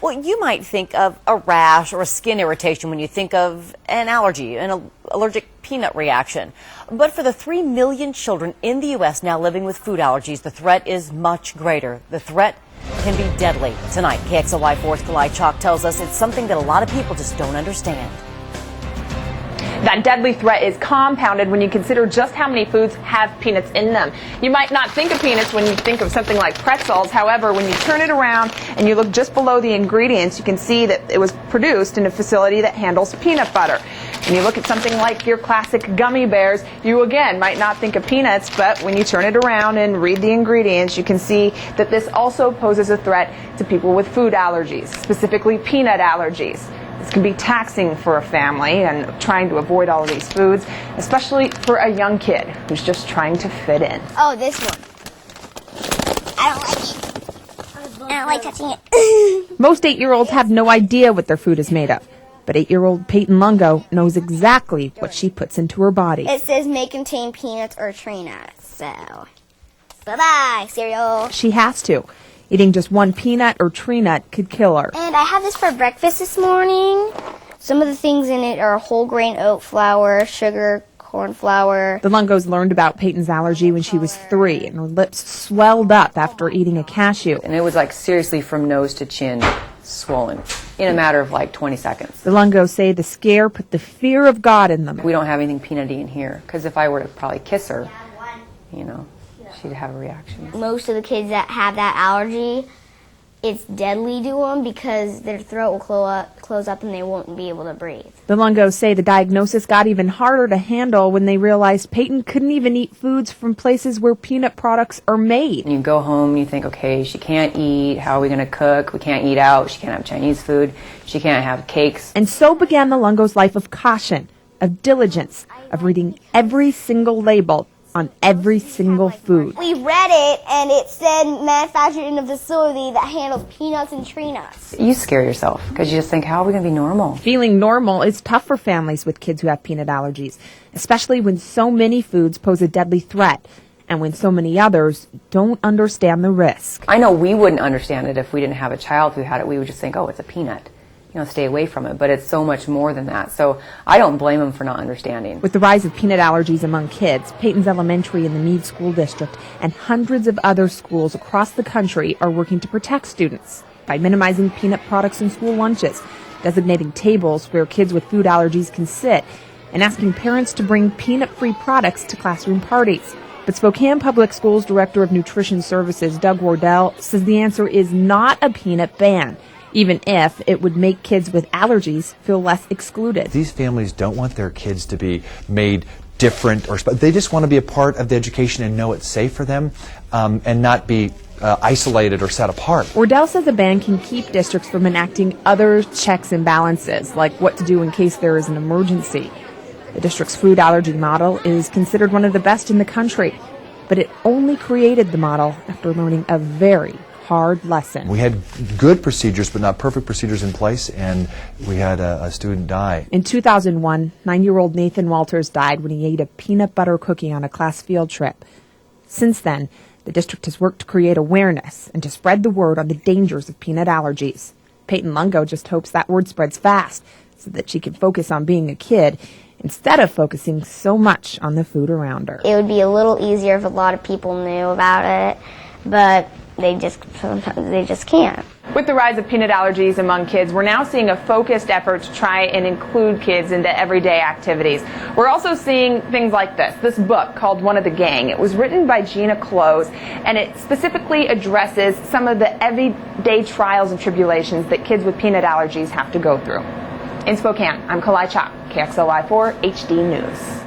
Well, you might think of a rash or a skin irritation when you think of an allergy, an allergic peanut reaction. But for the 3 million children in the U.S. now living with food allergies, the threat is much greater. The threat can be deadly. Tonight, KXLY 4's Kalae Chock tells us it's something that a lot of people just don't understand. That deadly threat is compounded when you consider just how many foods have peanuts in them. You might not think of peanuts when you think of something like pretzels. However, when you turn it around and you look just below the ingredients, you can see that it was produced in a facility that handles peanut butter. When you look at something like your classic gummy bears, you again might not think of peanuts, but when you turn it around and read the ingredients, you can see that this also poses a threat to people with food allergies, specifically peanut allergies. This can be taxing for a family and trying to avoid all of these foods, especially for a young kid who's just trying to fit in. Oh, this one. I don't like it. I don't like touching it. Most 8-year-olds have no idea what their food is made of. But 8-year-old Peyton Lungo knows exactly what she puts into her body. It says may contain peanuts or tree nuts. So, bye-bye, cereal. She has to. Eating just one peanut or tree nut could kill her. And I had this for breakfast this morning. Some of the things in it are whole grain oat flour, sugar, corn flour. The Lungos learned about Peyton's allergy when she was 3, and her lips swelled up after eating a cashew. And it was like seriously from nose to chin, swollen, in a matter of like 20 seconds. The Lungos say the scare put the fear of God in them. We don't have anything peanutty in here, because if I were to probably kiss her, you know, she'd have a reaction. Most of the kids that have that allergy, it's deadly to them because their throat will close up and they won't be able to breathe. The Lungos say the diagnosis got even harder to handle when they realized Peyton couldn't even eat foods from places where peanut products are made. You go home and you think, okay, she can't eat. How are we going to cook? We can't eat out. She can't have Chinese food. She can't have cakes. And so began the Lungos' life of caution, of diligence, of reading every single label on every single food. We read it, and it said manufactured in a facility that handles peanuts and tree nuts. You scare yourself because you just think, how are we going to be normal? Feeling normal is tough for families with kids who have peanut allergies, especially when so many foods pose a deadly threat and when so many others don't understand the risk. I know we wouldn't understand it if we didn't have a child who had it. We would just think, oh, it's a peanut. You know, stay away from it. But it's so much more than that. So I don't blame them for not understanding. With the rise of peanut allergies among kids, Peyton's Elementary in the Mead School District and hundreds of other schools across the country are working to protect students by minimizing peanut products in school lunches, designating tables where kids with food allergies can sit, and asking parents to bring peanut-free products to classroom parties. But Spokane Public Schools Director of Nutrition Services, Doug Wardell, says the answer is not a peanut ban, even if it would make kids with allergies feel less excluded. These families don't want their kids to be made different, or they just want to be a part of the education and know it's safe for them and not be isolated or set apart. Wardell says a ban can keep districts from enacting other checks and balances, like what to do in case there is an emergency. The district's food allergy model is considered one of the best in the country, but it only created the model after learning a very hard lesson. We had good procedures, but not perfect procedures in place, and we had a student die. In 2001, 9-year-old Nathan Walters died when he ate a peanut butter cookie on a class field trip. Since then, the district has worked to create awareness and to spread the word on the dangers of peanut allergies. Peyton Lungo just hopes that word spreads fast so that she can focus on being a kid instead of focusing so much on the food around her. It would be a little easier if a lot of people knew about it, but sometimes they just can't. With the rise of peanut allergies among kids, we're now seeing a focused effort to try and include kids into everyday activities. We're also seeing things like this book called One of the Gang. It was written by Gina Close, and it specifically addresses some of the everyday trials and tribulations that kids with peanut allergies have to go through. In Spokane, I'm Kalae Chock, KXLY 4 HD News.